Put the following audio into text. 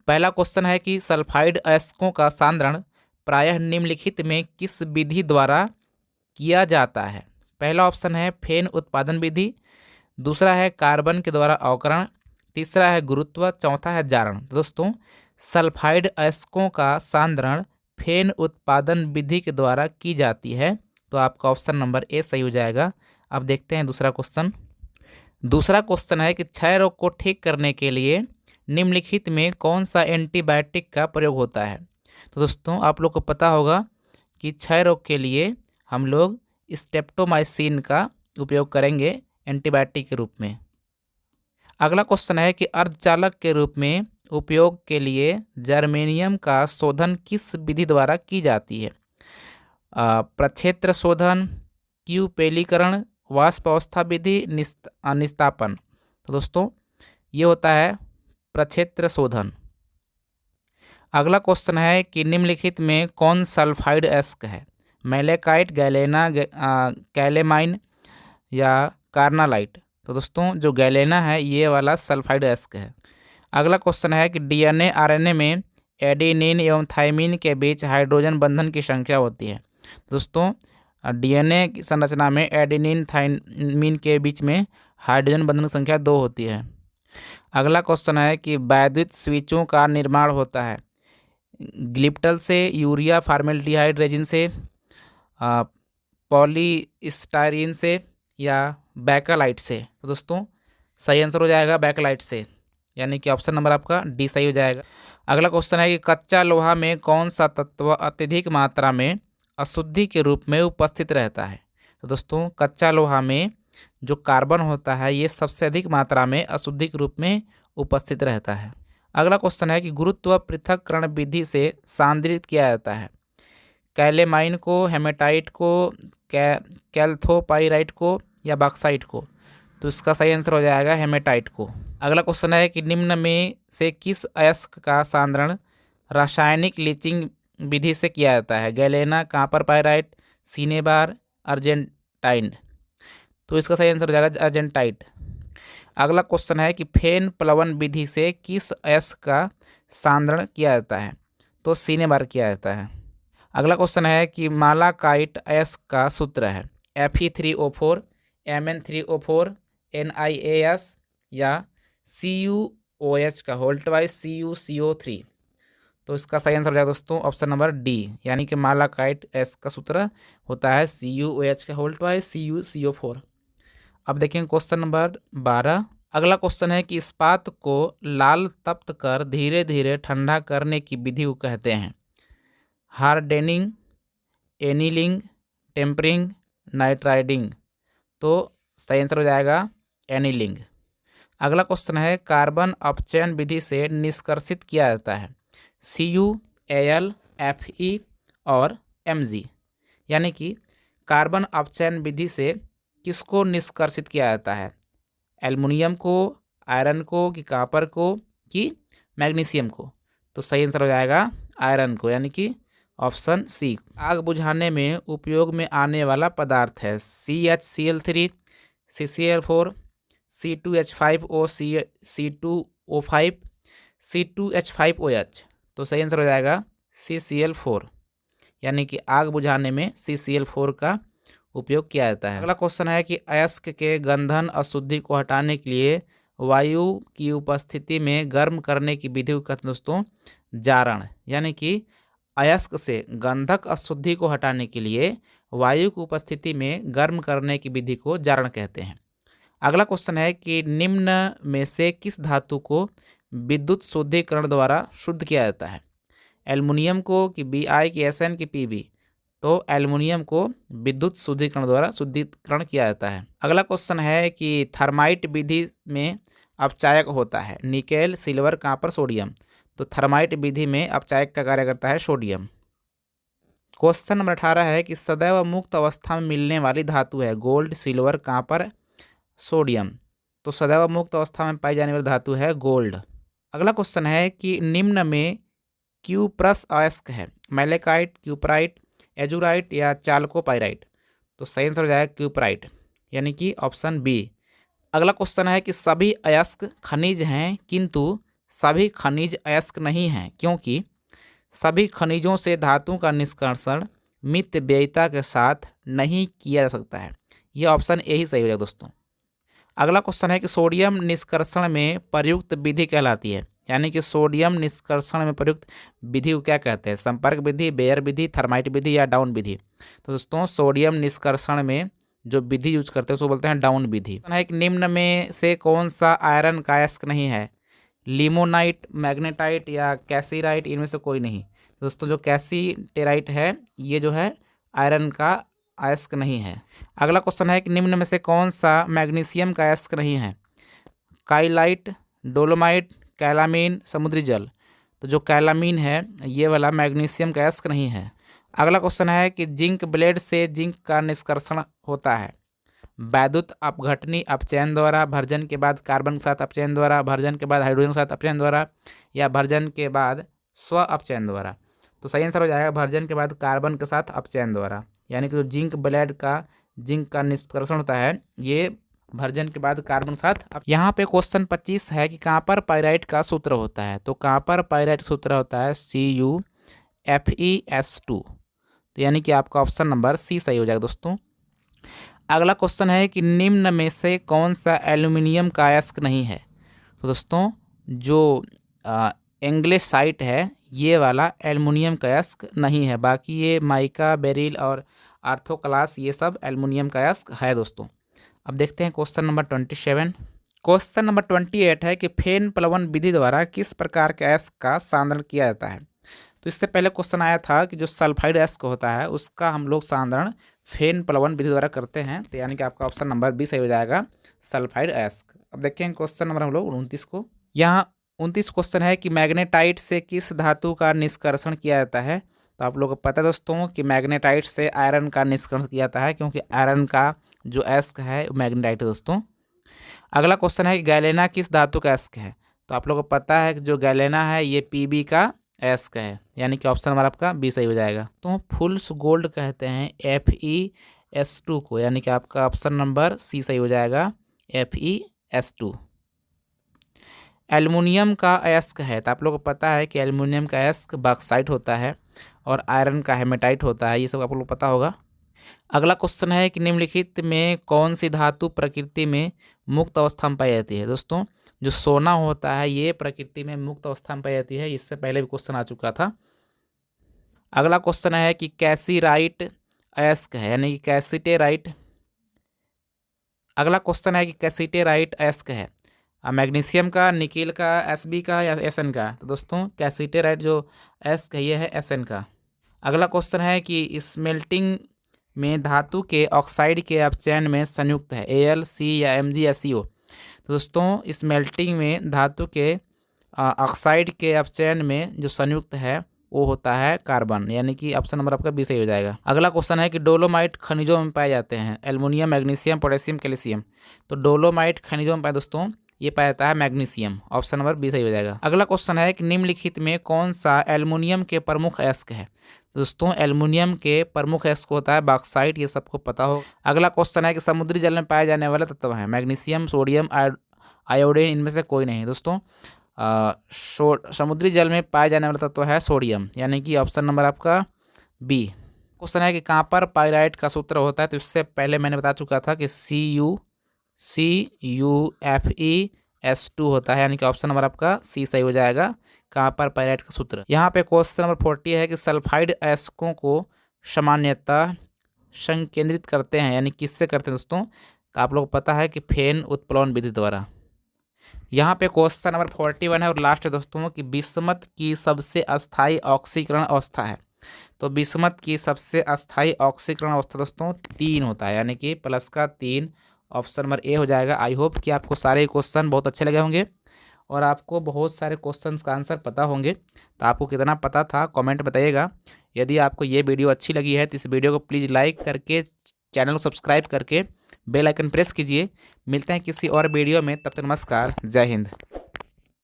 पहला क्वेश्चन है कि सल्फाइड अयस्कों का सांद्रण प्रायः निम्नलिखित में किस विधि द्वारा किया जाता है। पहला ऑप्शन है फेन उत्पादन विधि, दूसरा है कार्बन के द्वारा अवकरण, तीसरा है गुरुत्व, चौथा है जारण। तो दोस्तों सल्फाइड अयस्कों का सांद्रण फेन उत्पादन विधि के द्वारा की जाती है, तो आपका ऑप्शन नंबर ए सही हो जाएगा। अब देखते हैं दूसरा क्वेश्चन। दूसरा क्वेश्चन है कि क्षय रोग को ठीक करने के लिए निम्नलिखित में कौन सा एंटीबायोटिक का प्रयोग होता है। तो दोस्तों आप लोग को पता होगा कि क्षय रोग के लिए हम लोग स्ट्रेप्टोमाइसिन का उपयोग करेंगे एंटीबायोटिक के रूप में। अगला क्वेश्चन है कि अर्धचालक के रूप में उपयोग के लिए जर्मेनियम का शोधन किस विधि द्वारा की जाती है। प्रक्षेत्र शोधन, क्यूपेलीकरण, वाष्प अवस्था विधि, निस्तापन। तो दोस्तों ये होता है प्रक्षेत्र शोधन। अगला क्वेश्चन है कि निम्नलिखित में कौन सल्फाइड अयस्क है। मैलेकाइट, गैलेना, कैलेमाइन या कार्नालाइट। तो दोस्तों जो गैलेना है ये वाला सल्फाइड अयस्क है। अगला क्वेश्चन है कि डीएनए आरएनए में एडेनिन एवं थाइमिन के बीच हाइड्रोजन बंधन की संख्या होती है। दोस्तों डीएनए की संरचना में एडेनिन थाइमिन के बीच में हाइड्रोजन बंधन की संख्या 2 होती है। अगला क्वेश्चन है कि वैद्युत स्विचों का निर्माण होता है ग्लिप्टल से, यूरिया फॉर्मेल्डिहाइड रेजिन से, पॉलीस्टाइरीन से या बैकलाइट से। तो दोस्तों सही आंसर हो जाएगा बैकलाइट से, यानी कि ऑप्शन नंबर आपका डी सही हो जाएगा। अगला क्वेश्चन है कि कच्चा लोहा में कौन सा तत्व अत्यधिक मात्रा में अशुद्धि के रूप में उपस्थित रहता है। तो दोस्तों कच्चा लोहा में जो कार्बन होता है ये सबसे अधिक मात्रा में अशुद्धि के रूप में उपस्थित रहता है। अगला क्वेश्चन है कि गुरुत्व पृथक्करण विधि से सांद्रित किया जाता है कैलेमाइन को, हेमेटाइट को, कैल्थोपाइराइट को या बॉक्साइट को। तो इसका सही आंसर हो जाएगा हेमेटाइट को। अगला क्वेश्चन है कि निम्न में से किस अयस्क का सांद्रण रासायनिक लीचिंग विधि से किया जाता है। Galena, copper pyrite, cinnabar, Argentine. तो इसका सही आंसर हो जाएगा अर्जेंटाइट। अगला क्वेश्चन है कि फेन प्लवन विधि से किस अयस्क का सांद्रण किया जाता है। तो सिनेबार किया जाता है। अगला क्वेश्चन है कि मालाकाइट अयस्क का सूत्र है Fe3O4, Mn3O4, NiAs या CuOH का होल ट्वाइस CuCO3। तो इसका सही आंसर हो जाएगा दोस्तों ऑप्शन नंबर डी, यानी कि मालाकाइट अयस्क का सूत्र होता है CuOH का होल ट्वाइस CuCO4। अब देखेंगे क्वेश्चन नंबर 12। अगला क्वेश्चन है कि इस्पात को लाल तप्त कर धीरे धीरे ठंडा करने की विधि को कहते हैं हार्डेनिंग, एनीलिंग, टेम्परिंग, नाइट्राइडिंग। तो सही आंसर हो जाएगा एनीलिंग। अगला क्वेश्चन है कार्बन अपचयन विधि से निष्कर्षित किया जाता है Cu, Al, Fe और Mg, यानी कि कार्बन अपचयन विधि से किसको निष्कर्षित किया जाता है, एल्युमिनियम को, आयरन को, कि कॉपर को, कि मैग्नीशियम को। तो सही आंसर हो जाएगा आयरन को, यानी कि ऑप्शन सी। आग बुझाने में उपयोग में आने वाला पदार्थ है CHCl3, CCl4, C2H5O, C2O5, C2H5OH। तो सही आंसर हो जाएगा CCl4, यानी कि आग बुझाने में CCl4 का उपयोग किया जाता है। अगला क्वेश्चन है कि अयस्क के गंधन अशुद्धि को हटाने के लिए वायु की उपस्थिति में गर्म करने की विधि को कहते हैं दोस्तों जारण, यानी कि अयस्क से गंधक अशुद्धि को हटाने के लिए वायु की उपस्थिति में गर्म करने की विधि को जारण कहते हैं। अगला क्वेश्चन है कि निम्न में से किस धातु को विद्युत शुद्धिकरण द्वारा शुद्ध किया जाता है, एल्युमिनियम को, कि Bi, कि Sn, कि Pb। तो एल्युमिनियम को विद्युत शुद्धिकरण द्वारा शुद्धिकरण किया जाता है। अगला क्वेश्चन है कि थर्माइट विधि में अपचायक होता है निकेल, सिल्वर, कॉपर, सोडियम। तो थर्माइट विधि में अपचायक का कार्य करता है सोडियम। क्वेश्चन नंबर 18 है कि सदैव मुक्त अवस्था में मिलने वाली धातु है गोल्ड, सिल्वर, कॉपर, सोडियम। तो सदैव मुक्त अवस्था में पाई जाने वाली धातु है गोल्ड। अगला क्वेश्चन है कि निम्न में क्यूप्रस अयस्क है मैलेकाइट, क्यूपराइट, एजुराइट या चाल्कोपाइराइट। तो सही आंसर हो जाएगा क्यूपराइट, यानी कि ऑप्शन बी। अगला क्वेश्चन है कि सभी अयस्क खनिज हैं किंतु सभी खनिज अयस्क नहीं हैं क्योंकि सभी खनिजों से धातु का निष्कर्षण मितव्ययिता के साथ नहीं किया जा सकता है। यह ऑप्शन ए ही सही हो जाएगा दोस्तों। अगला क्वेश्चन है कि सोडियम निष्कर्षण में प्रयुक्त विधि कहलाती है, यानी कि सोडियम निष्कर्षण में प्रयुक्त विधि को क्या कहते हैं? संपर्क विधि, बेयर विधि, थर्माइट विधि या डाउन विधि। तो दोस्तों सोडियम निष्कर्षण में जो विधि यूज करते हैं उसको बोलते हैं डाउन विधि। है कि निम्न में से कौन सा आयरन का अयस्क नहीं है? लिमोनाइट, मैग्नेटाइट या कैसीराइट, इनमें से कोई नहीं। दोस्तों जो कैसीटेराइट है ये जो है आयरन का अयस्क नहीं है। अगला क्वेश्चन है कि निम्न में से कौन सा मैग्नीशियम का अयस्क नहीं है? काइलाइट, डोलोमाइट, कैलामीन, समुद्री जल। तो जो कैलामीन है ये वाला मैग्नीशियम का अयस्क नहीं है। अगला क्वेश्चन है कि जिंक ब्लेड से जिंक का निष्कर्षण होता है वैद्युत अपघटनी अपचयन द्वारा, भर्जन के बाद कार्बन के साथ अपचयन द्वारा, भर्जन के बाद हाइड्रोजन के साथ अपचयन द्वारा या भर्जन के बाद स्व अपचयन द्वारा। तो सही आंसर हो जाएगा भर्जन के बाद कार्बन के साथ अपचयन द्वारा, यानी कि जो जिंक ब्लेड का जिंक का निष्कर्षण होता है ये भर्जन के बाद कार्बन के साथ। यहाँ पे क्वेश्चन 25 है कि कॉपर पाइराइट का सूत्र होता है। तो कॉपर पाइराइट सूत्र होता है CuFeS2। तो यानी कि आपका ऑप्शन नंबर सी सही हो जाएगा दोस्तों। अगला क्वेश्चन है कि निम्न में से कौन सा एल्यूमिनियम का अयस्क नहीं है? तो दोस्तों जो एंग्लेसाइट है ये वाला एल्युमिनियम का अयस्क नहीं है, बाकी ये माइका, बेरिल और आर्थोक्लास ये सब एल्युमिनियम का अयस्क है दोस्तों। अब देखते हैं क्वेश्चन नंबर 27। क्वेश्चन नंबर 28 है कि फेन प्लवन विधि द्वारा किस प्रकार के अयस्क का सांद्रण किया जाता है? तो इससे पहले क्वेश्चन आया था कि जो सल्फाइड अयस्क होता है उसका हम लोग सांद्रण फेन प्लवन विधि द्वारा करते हैं। तो यानी कि आपका ऑप्शन नंबर बी सही हो जाएगा, सल्फाइड अयस्क। अब देखें क्वेश्चन नंबर हम लोग 29 को। यहाँ 29 क्वेश्चन है कि मैग्नेटाइट से किस धातु का निष्कर्षण किया जाता है? तो आप लोगों को पता है दोस्तों कि मैग्नेटाइट से आयरन का निष्कर्षण किया जाता है क्योंकि आयरन का जो अयस्क है मैग्नेटाइट है दोस्तों। अगला क्वेश्चन है कि गैलेना किस धातु का अयस्क है? तो आप लोगों को पता है कि जो गैलेना है ये Pb का अयस्क है, यानी कि ऑप्शन नंबर आपका बी सही हो जाएगा। तो फुल्स गोल्ड कहते हैं FeS2 को, यानी कि आपका ऑप्शन नंबर सी सही हो जाएगा, FeS2। एल्युमिनियम का अयस्क है तो आप लोगों को पता है कि एल्युमिनियम का अयस्क बॉक्साइट होता है और आयरन का हेमेटाइट होता है, ये सब आप लोग को पता होगा। अगला क्वेश्चन है कि निम्नलिखित में कौन सी धातु प्रकृति में मुक्त अवस्था में पाई जाती है? दोस्तों जो सोना होता है ये प्रकृति में मुक्त अवस्था में पाई जाती है, इससे पहले भी क्वेश्चन आ चुका था। अगला क्वेश्चन है कि कैसीराइट अयस्क है, यानी कि कैसीटेराइट। अगला क्वेश्चन है कि कैसीटेराइट अयस्क है मैग्नीशियम का, निकेल का, Sb का या Sn का? तो दोस्तों कैसीटेराइट जो अयस्क है ये है Sn का। अगला क्वेश्चन है कि स्मेल्टिंग में धातु के ऑक्साइड के अपचयन में संयुक्त है Al, C या Mg या CO? तो दोस्तों स्मेल्टिंग में धातु के ऑक्साइड के अपचयन में जो संयुक्त है वो होता है कार्बन, यानी कि ऑप्शन नंबर आपका बी सही हो जाएगा। अगला क्वेश्चन है कि डोलोमाइट खनिजों में पाए जाते हैं एल्युमिनियम, मैग्नीशियम, पोटेशियम, कैल्शियम। तो डोलोमाइट खनिजों में पाए दोस्तों ये पाया जाता है मैग्नीशियम, ऑप्शन नंबर बी सही हो जाएगा। अगला क्वेश्चन है कि निम्नलिखित में कौन सा एल्युमिनियम के प्रमुख अयस्क है? दोस्तों एल्युमिनियम के प्रमुख अयस्क होता है बॉक्साइट, ये सबको पता हो। अगला क्वेश्चन है कि समुद्री जल में पाए जाने वाले तत्व हैं मैग्नीशियम, सोडियम, आयोडीन, इनमें से कोई नहीं। दोस्तों समुद्री जल में पाए जाने वाला तत्व है सोडियम, यानी कि ऑप्शन नंबर आपका बी। क्वेश्चन है कि कॉपर पाइराइट का सूत्र होता है, तो इससे पहले मैंने बता चुका था कि CuFeS2 होता है, यानी कि ऑप्शन नंबर आपका सी सही हो जाएगा, कॉपर पाइराइट का सूत्र। यहाँ पे क्वेश्चन नंबर 40 है कि सल्फाइड अयस्कों को सामान्यतः संकेंद्रित करते हैं, यानी किससे करते हैं दोस्तों? तो आप लोग को पता है कि फेन उत्प्लवन विधि द्वारा। यहाँ पे क्वेश्चन नंबर 41 है और लास्ट है दोस्तों कि बिस्मत की सबसे अस्थायी ऑक्सीकरण अवस्था है। तो बिस्मत की सबसे अस्थायी ऑक्सीकरण अवस्था दोस्तों 3 होता है, यानी कि प्लस का 3, ऑप्शन नंबर ए हो जाएगा। आई होप कि आपको सारे क्वेश्चन बहुत अच्छे लगे होंगे और आपको बहुत सारे क्वेश्चन का आंसर पता होंगे। तो आपको कितना पता था कमेंट बताइएगा। यदि आपको ये वीडियो अच्छी लगी है तो इस वीडियो को प्लीज़ लाइक करके चैनल को सब्सक्राइब करके बेल आइकन प्रेस कीजिए। मिलते हैं किसी और वीडियो में, तब तक नमस्कार, जय हिंद।